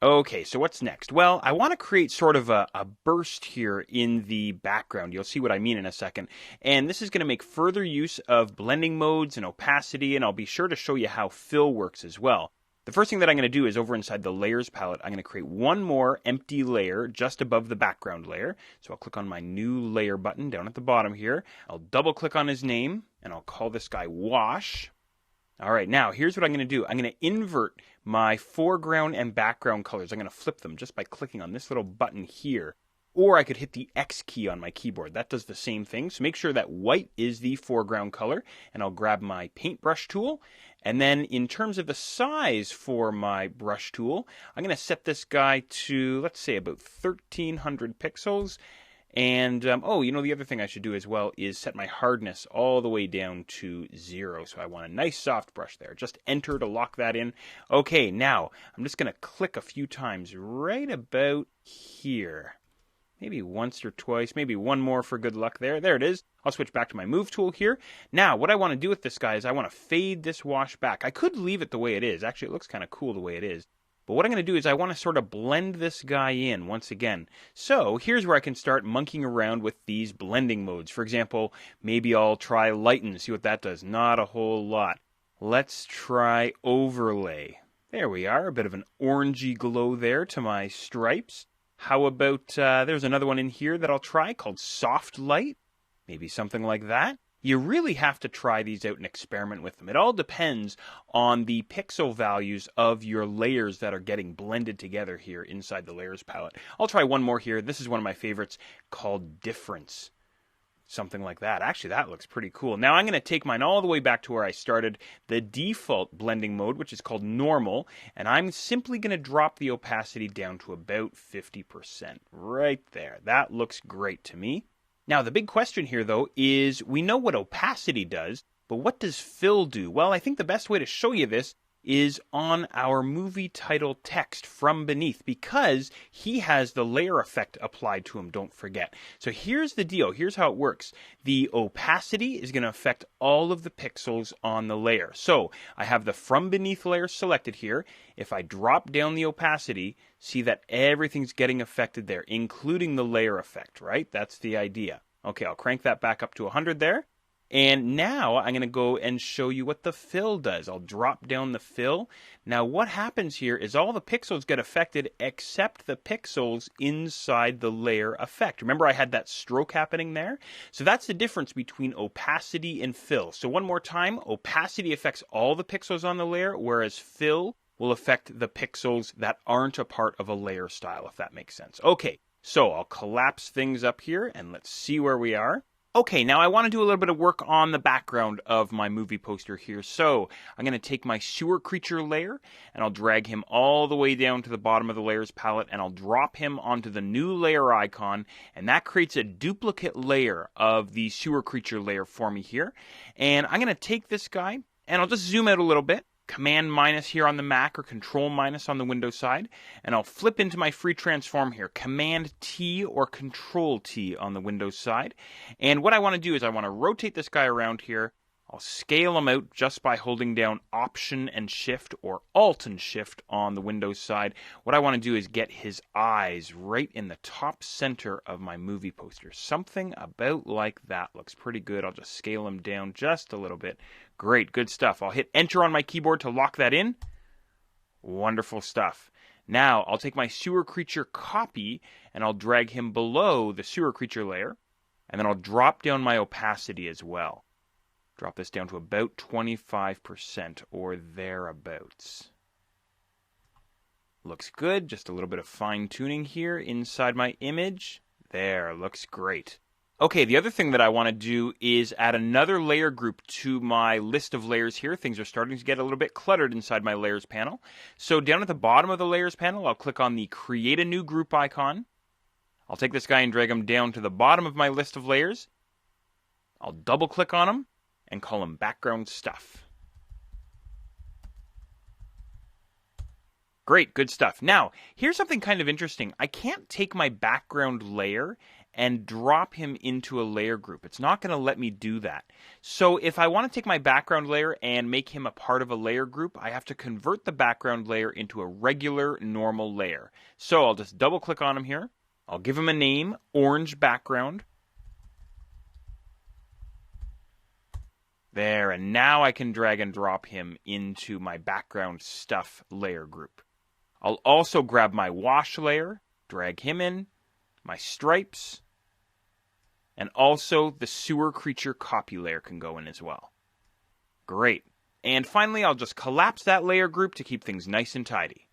Okay, so what's next? Well, I want to create sort of a burst here in the background. You'll see what I mean in a second. And this is going to make further use of blending modes and opacity, and I'll be sure to show you how fill works as well. The first thing that I'm going to do is over inside the layers palette, I'm going to create one more empty layer just above the background layer. So I'll click on my new layer button down at the bottom here. I'll double click on his name, and I'll call this guy Wash. All right, now here's what I'm going to do. I'm going to invert my foreground and background colors. I'm going to flip them just by clicking on this little button here. Or I could hit the X key on my keyboard. That does the same thing. So make sure that white is the foreground color. And I'll grab my paintbrush tool. And then in terms of the size for my brush tool, I'm going to set this guy to, let's say, about 1300 pixels. And, the other thing I should do as well is set my hardness all the way down to 0. So I want a nice soft brush there. Just enter to lock that in. Okay, now I'm just going to click a few times right about here. Maybe once or twice, maybe one more for good luck there. There it is. I'll switch back to my move tool here. Now, what I want to do with this guy is I want to fade this wash back. I could leave it the way it is. Actually, it looks kind of cool the way it is. But what I'm going to do is I want to sort of blend this guy in once again. So here's where I can start monkeying around with these blending modes. For example, maybe I'll try lighten, see what that does. Not a whole lot. Let's try overlay. There we are, a bit of an orangey glow there to my stripes. How about, there's another one in here that I'll try called soft light. Maybe something like that. You really have to try these out and experiment with them. It all depends on the pixel values of your layers that are getting blended together here inside the layers palette. I'll try one more here. This is one of my favorites called difference. Something like that. Actually, that looks pretty cool. Now I'm going to take mine all the way back to where I started, the default blending mode, which is called normal, and I'm simply going to drop the opacity down to about 50%. Right there. That looks great to me. Now, the big question here, though, is we know what opacity does, but what does fill do? Well, I think the best way to show you this is on our movie title text from beneath, because he has the layer effect applied to him, don't forget. So here's the deal. Here's how it works. The opacity is going to affect all of the pixels on the layer. So I have the from beneath layer selected here. If I drop down the opacity, see that everything's getting affected there, including the layer effect, right? That's the idea. Okay, I'll crank that back up to 100 there. And now I'm going to go and show you what the fill does. I'll drop down the fill. Now what happens here is all the pixels get affected except the pixels inside the layer effect. Remember I had that stroke happening there? So that's the difference between opacity and fill. So one more time, opacity affects all the pixels on the layer, whereas fill will affect the pixels that aren't a part of a layer style, if that makes sense. Okay, so I'll collapse things up here and let's see where we are. Okay, now I want to do a little bit of work on the background of my movie poster here. So I'm going to take my sewer creature layer and I'll drag him all the way down to the bottom of the layers palette and I'll drop him onto the new layer icon, and that creates a duplicate layer of the sewer creature layer for me here. And I'm going to take this guy and I'll just zoom out a little bit. Command minus here on the Mac or Control minus on the Windows side, and I'll flip into my free transform here, Command T or Control T on the Windows side. And what I want to do is I want to rotate this guy around here. I'll scale him out just by holding down Option and Shift or Alt and Shift on the Windows side. What I want to do is get his eyes right in the top center of my movie poster. Something about like that looks pretty good. I'll just scale him down just a little bit. Great, good stuff. I'll hit Enter on my keyboard to lock that in. Wonderful stuff. Now I'll take my sewer creature copy and I'll drag him below the sewer creature layer, and then I'll drop down my opacity as well. Drop this down to about 25% or thereabouts. Looks good. Just a little bit of fine tuning here inside my image. There, looks great. Okay, the other thing that I want to do is add another layer group to my list of layers here. Things are starting to get a little bit cluttered inside my layers panel. So down at the bottom of the layers panel, I'll click on the Create a New Group icon. I'll take this guy and drag him down to the bottom of my list of layers. I'll double click on him and call them background stuff. Great, good stuff. Now, here's something kind of interesting. I can't take my background layer and drop him into a layer group. It's not going to let me do that. So if I want to take my background layer and make him a part of a layer group, I have to convert the background layer into a regular normal layer. So I'll just double click on him here. I'll give him a name, orange background. There, and now I can drag and drop him into my background stuff layer group. I'll also grab my wash layer, drag him in, my stripes, and also the sewer creature copy layer can go in as well. Great. And finally, I'll just collapse that layer group to keep things nice and tidy.